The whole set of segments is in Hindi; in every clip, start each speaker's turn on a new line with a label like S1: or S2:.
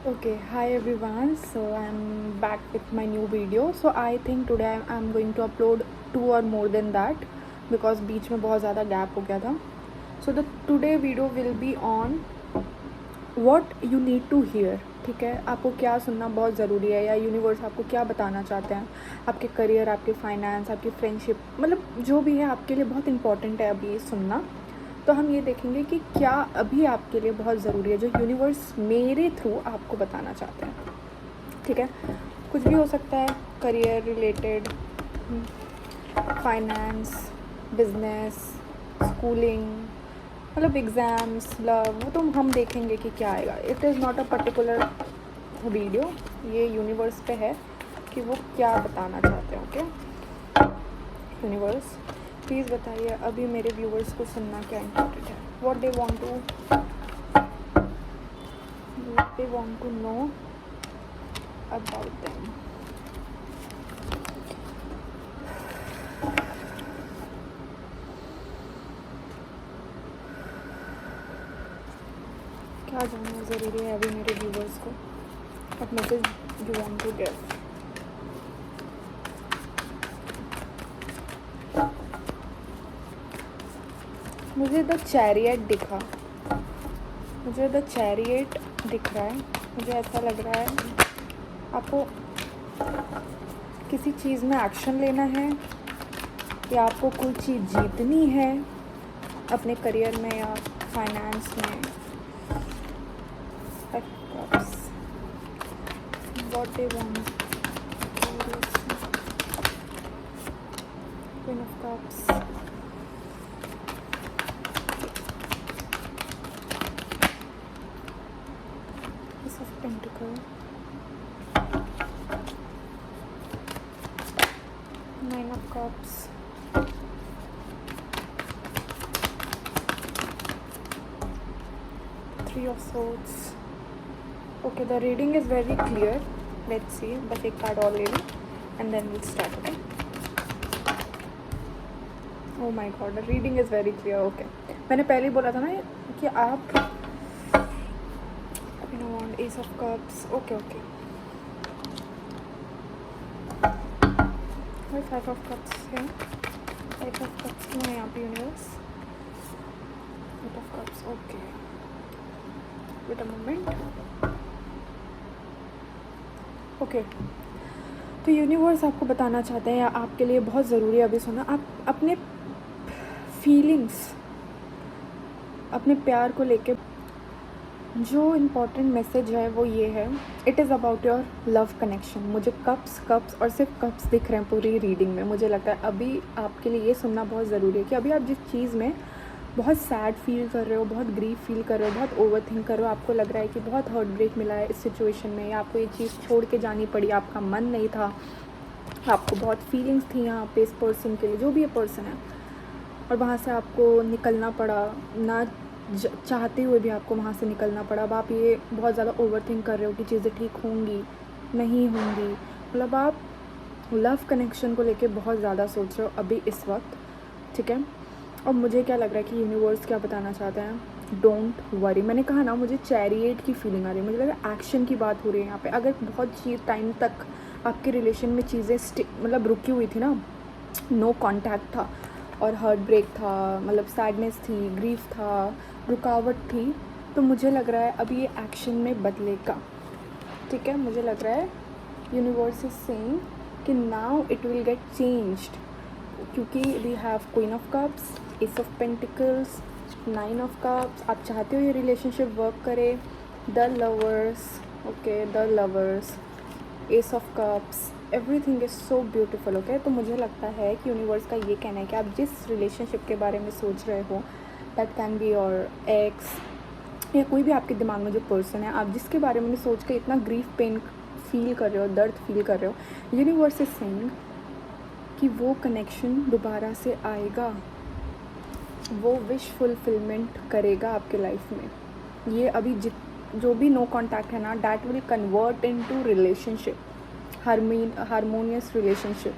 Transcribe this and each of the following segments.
S1: Okay, hi everyone. So I'm back with my new video. So I think today I'm going to upload two or more than that because बीच में बहुत ज़्यादा gap हो गया था. So the today video will be on what you need to hear. ठीक है, आपको क्या सुनना बहुत ज़रूरी है या यूनिवर्स आपको क्या बताना चाहते हैं. आपके करियर, आपके फाइनेंस, आपकी फ्रेंडशिप, मतलब जो भी है आपके लिए बहुत इंपॉर्टेंट है अभी सुनना. तो हम ये देखेंगे कि क्या अभी आपके लिए बहुत ज़रूरी है जो यूनिवर्स मेरे थ्रू आपको बताना चाहते हैं. ठीक है, कुछ भी हो सकता है, career related, finance, business, schooling, मतलब एग्ज़ाम्स, लव, वो तो हम देखेंगे कि क्या आएगा. It is not a particular video, ये यूनिवर्स पे है कि वो क्या बताना चाहते हैं. ओके, यूनिवर्स प्लीज़ बताइए अभी मेरे व्यूवर्स को सुनना क्या इम्पोर्टेंट है. What they want to know about them. क्या जानना ज़रूरी है अभी मेरे व्यूवर्स को. What message you want to give. मुझे द चैरियट दिखा. मुझे द चैरियट दिख रहा है. मुझे ऐसा लग रहा है आपको किसी चीज़ में एक्शन लेना है या आपको कोई चीज़ जीतनी है अपने करियर में या फाइनेंस में. What they want. Queen of cups, Ace of Pentacle, Nine of Cups, Three of Swords. Okay, the reading is very clear. Let's see, बस एक कार्ड और ले लो and then we'll start. Okay. Oh my God, the reading is very clear. Okay. मैंने पहले ही बोला था ना कि आप Ace of Cups. Okay. और Five of Cups है. Five of Cups क्यों है यहाँ पे universe. Eight of Cups. Okay. Wait a moment. Okay. तो यूनिवर्स आपको बताना चाहते हैं या आपके लिए बहुत ज़रूरी है अभी सुनना. आप अपने फीलिंग्स, अपने प्यार को लेके जो इम्पॉर्टेंट मैसेज है वो ये है. It is about your love connection. मुझे कप्स और सिर्फ कप्स दिख रहे हैं पूरी रीडिंग में. मुझे लगता है अभी आपके लिए ये सुनना बहुत ज़रूरी है कि अभी आप जिस चीज़ में बहुत सैड फील कर रहे हो, बहुत ग्रीफ फील कर रहे हो, बहुत ओवर थिंक कर रहे हो, आपको लग रहा है कि बहुत हार्ट ब्रेक मिला है इस सिचुएशन में या आपको ये चीज़ छोड़ के जानी पड़ी, आपका मन नहीं था, आपको बहुत फीलिंग्स थी यहाँ पे इस पर्सन के लिए, जो भी ये पर्सन है, और वहाँ से आपको निकलना पड़ा. ना चाहते हुए भी आपको वहाँ से निकलना पड़ा. अब आप ये बहुत ज़्यादा ओवर थिंक कर रहे हो कि चीज़ें ठीक होंगी नहीं होंगी. मतलब आप लव कनेक्शन को लेके बहुत ज़्यादा सोच रहे हो अभी इस वक्त. ठीक है, और मुझे क्या लग रहा है कि यूनिवर्स क्या बताना चाहते हैं. Don't worry. मैंने कहा ना, मुझे चैरियट की फीलिंग आ रही है. मुझे लग रहा है एक्शन की बात हो रही है यहाँ पे. अगर बहुत टाइम तक आपके रिलेशन में चीज़ें मतलब रुकी हुई थी ना, नो कॉन्टैक्ट था और हार्ट ब्रेक था, मतलब सैडनेस थी, ग्रीफ था, रुकावट थी, तो मुझे लग रहा है अभी ये एक्शन में बदलेगा. ठीक है, मुझे लग रहा है यूनिवर्स इज सेइंग कि now it will get changed, क्योंकि we have queen of cups, ace of pentacles, nine of cups. आप चाहते हो ये रिलेशनशिप वर्क करे. The lovers. Okay, the lovers, ace of cups, everything is so beautiful. Okay, तो मुझे लगता है कि यूनिवर्स का ये कहना है कि आप जिस रिलेशनशिप के बारे में सोच रहे हो, that can be your x या कोई भी आपके दिमाग में जो पर्सन है, आप जिसके बारे में सोच के इतना ग्रीफ पेन फील कर रहे हो, दर्द फील कर रहे हो, यूनिवर्स इज सेइंग कि वो कनेक्शन दोबारा से आएगा, वो विश फुलफिलमेंट करेगा आपके लाइफ में. ये अभी जो भी नो कॉन्टैक्ट है ना, that will convert into relationship, harmonious relationship.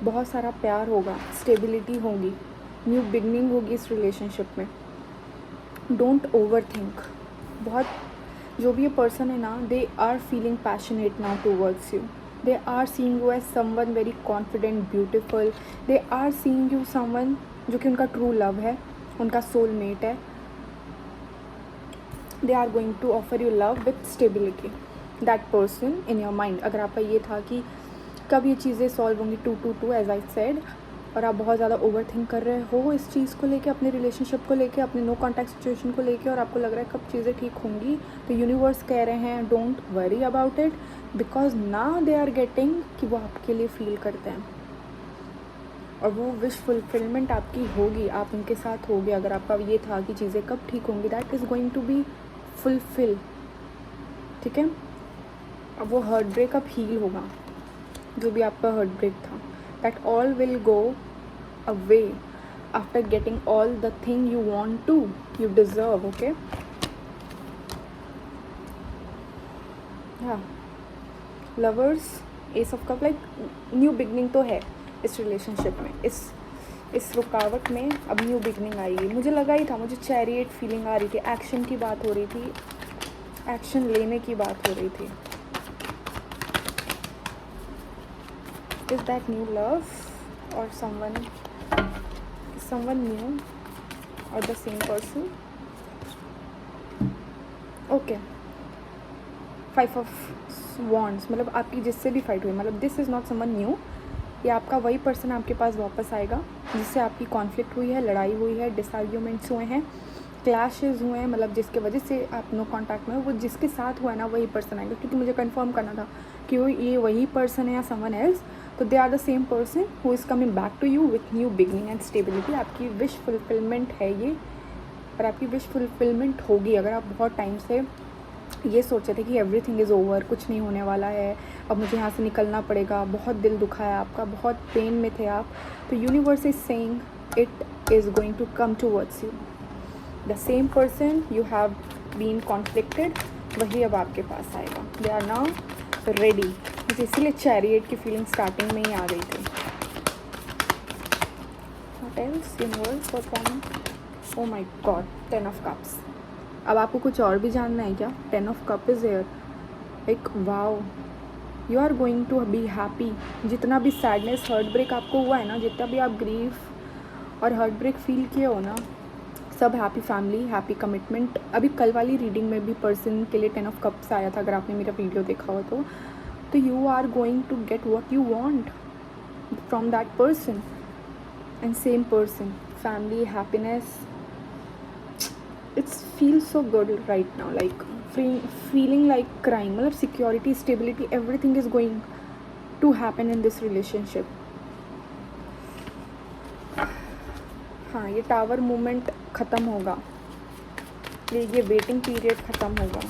S1: बहुत सारा प्यार होगा, स्टेबिलिटी होगी, न्यू बिगनिंग होगी इस रिलेशनशिप में. Don't overthink. बहुत जो भी ये पर्सन है ना, they are feeling passionate now towards you. They are seeing you as someone very confident, beautiful. They are seeing you someone जो कि उनका ट्रू लव है, उनका सोलमेट है. They are going to offer you love with stability. That person in your mind, अगर आपका ये था कि कब ये चीज़ें सॉल्व होंगी, 2 एज आई सेड, और आप बहुत ज़्यादा ओवर थिंक कर रहे हो इस चीज़ को लेके, अपने रिलेशनशिप को लेके, अपने नो कॉन्टैक्ट सिचुएशन को लेके, और आपको लग रहा है कब चीज़ें ठीक होंगी, तो यूनिवर्स कह रहे हैं don't worry about it, because now they are getting कि वो आपके लिए फील करते हैं, और वो विश फुलफिलमेंट आपकी होगी, आप उनके साथ होगी. अगर आपका ये था कि चीज़ें कब ठीक होंगी, that is going to be fulfil. ठीक है, अब वो हार्ट ब्रेक अब हील होगा, जो भी आपका हार्ट ब्रेक था. That all will go away after getting all the thing you want to, you deserve. Okay, हाँ, lovers, ace of cup, like new beginning तो है इस रिलेशनशिप में, इस रुकावट में अब न्यू बिगनिंग आएगी. मुझे लगा ही था, मुझे चैरियट फीलिंग आ रही थी, एक्शन की बात हो रही थी, एक्शन लेने की बात हो रही थी. Is that new love or someone new or the same person? Okay, 5 of Wands, मतलब आपकी जिससे भी फाइट हुई, मतलब this is not someone new. ये आपका वही पर्सन आपके पास वापस आएगा जिससे आपकी कॉन्फ्लिक्ट हुई है, लड़ाई हुई है, डिसआर्ग्यूमेंट्स हुए हैं, क्लैशेस हुए हैं, मतलब जिसके वजह से आप नो कॉन्टैक्ट में हो, वो जिसके साथ हुआ है ना वही पर्सन आएगा. क्योंकि मुझे कंफर्म करना था कि वो ये वही पर्सन है या समवन एल्स, तो they are the same person who is coming back to you with new beginning and stability. आपकी विश फुलफिलमेंट है ये, और आपकी विश फुलफिलमेंट होगी. अगर आप बहुत टाइम से ये सोचे थे कि एवरीथिंग इज़ ओवर, कुछ नहीं होने वाला है, अब मुझे यहाँ से निकलना पड़ेगा, बहुत दिल दुखा है आपका, बहुत पेन में थे आप, तो universe is saying it is going to come towards you. The same person you have been conflicted, वही अब आपके पास आएगा. They are now ready. मुझे इसीलिए चैरियट की फीलिंग स्टार्टिंग में ही आ गई थी. What else universe for form? Oh my god, 10 of cups. अब आपको कुछ और भी जानना है क्या? 10 of cup is here. Like wow, you are going to be happy. जितना भी सैडनेस, हार्ट ब्रेक आपको हुआ है ना, जितना भी आप ग्रीफ और हार्ट ब्रेक फील किए हो ना, सब हैप्पी फैमिली, हैप्पी कमिटमेंट. अभी कल वाली रीडिंग में भी पर्सन के लिए 10 ऑफ कप्स आया था, अगर आपने मेरा वीडियो देखा हो तो you are going to get what you want from that person and same person. Family, happiness, it's feel so good right now, like feeling like crime. मतलब security, stability, everything is going to happen in this relationship. हाँ, ये टावर मूवमेंट ख़त्म होगा, ये वेटिंग पीरियड ख़त्म होगा.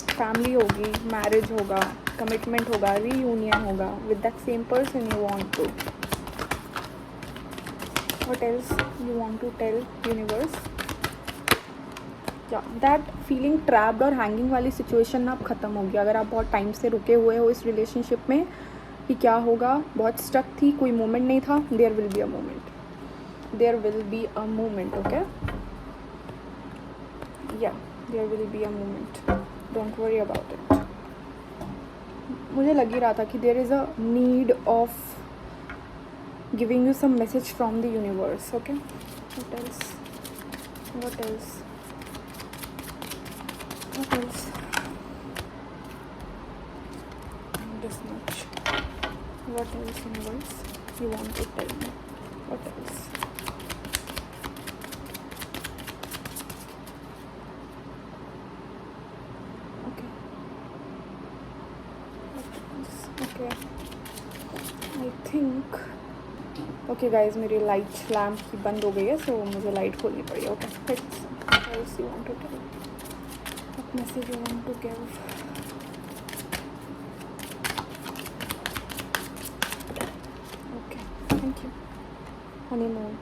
S1: फैमिली होगी, मैरिज होगा, कमिटमेंट होगा, रीयूनियन होगा with that same person you want to. What else you want to tell universe? या दैट फीलिंग ट्रैप्ड और हैंगिंग वाली सिचुएशन ना अब ख़त्म होगी. अगर आप बहुत टाइम से रुके हुए हो इस रिलेशनशिप में कि क्या होगा, बहुत स्टक थी, कोई मोमेंट नहीं था, there will be a moment. There will be a moment. Okay, या there will be a moment. Don't worry about it. मुझे लग ही रहा था कि there is a need of giving you some message from the universe. Okay, what else? What else? What else? This much. What else, universe? You want to tell me? What else? Okay. What else? Okay. I think. Okay, guys, मेरी लाइट लैम्प की बंद हो गई है, so मुझे लाइट खोलनी पड़ी. Okay. What else you want to tell? What message you want to give? Okay, thank you. Honeymoon.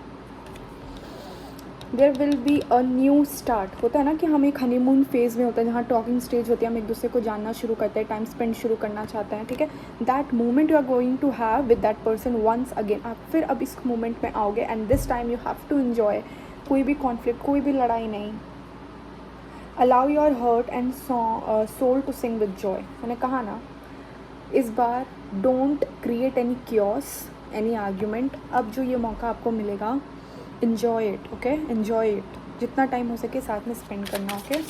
S1: There will be a new start. होता है ना कि हम एक हनीमून फेज़ में होते हैं, जहाँ टॉकिंग स्टेज होती है, हम एक दूसरे को जानना शुरू करते हैं, टाइम स्पेंड शुरू करना चाहते हैं. ठीक है, that moment you are going to have with that person once again. आप फिर अब इस मोमेंट में आओगे and this time you have to enjoy. कोई भी कॉन्फ्लिक्ट, कोई भी लड़ाई नहीं, allow your heart and soul to sing with joy. मैंने कहा ना, इस बार don't create any chaos, any argument. अब जो ये मौका आपको मिलेगा, enjoy it, okay, enjoy it. जितना टाइम हो सके साथ में स्पेंड करना, ओके।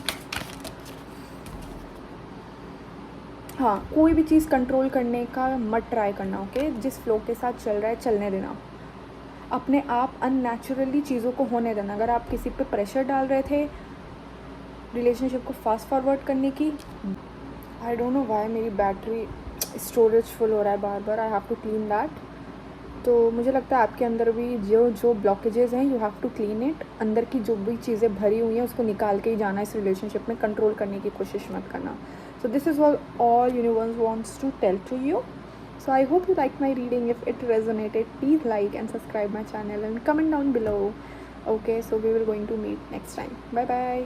S1: हाँ, कोई भी चीज़ कंट्रोल करने का मत ट्राई करना, ओके। जिस फ्लो के साथ चल रहा है चलने देना, अपने आप अननेचुरली चीज़ों को होने देना। अगर आप किसी पे प्रेशर डाल रहे थे रिलेशनशिप को फास्ट फॉरवर्ड करने की, आई डोंट नो व्हाई मेरी बैटरी स्टोरेज फुल हो रहा है बार बार, I have to clean that. तो मुझे लगता है आपके अंदर भी जो ब्लॉकेजेस हैं, you have to clean it. अंदर की जो भी चीज़ें भरी हुई हैं उसको निकाल के ही जाना इस रिलेशनशिप में, कंट्रोल करने की कोशिश मत करना। So this is what all universe wants to tell to you. So I hope you liked my reading. If it resonated, please like and subscribe my channel and comment down below. Okay, so we will going to meet next time. Bye bye.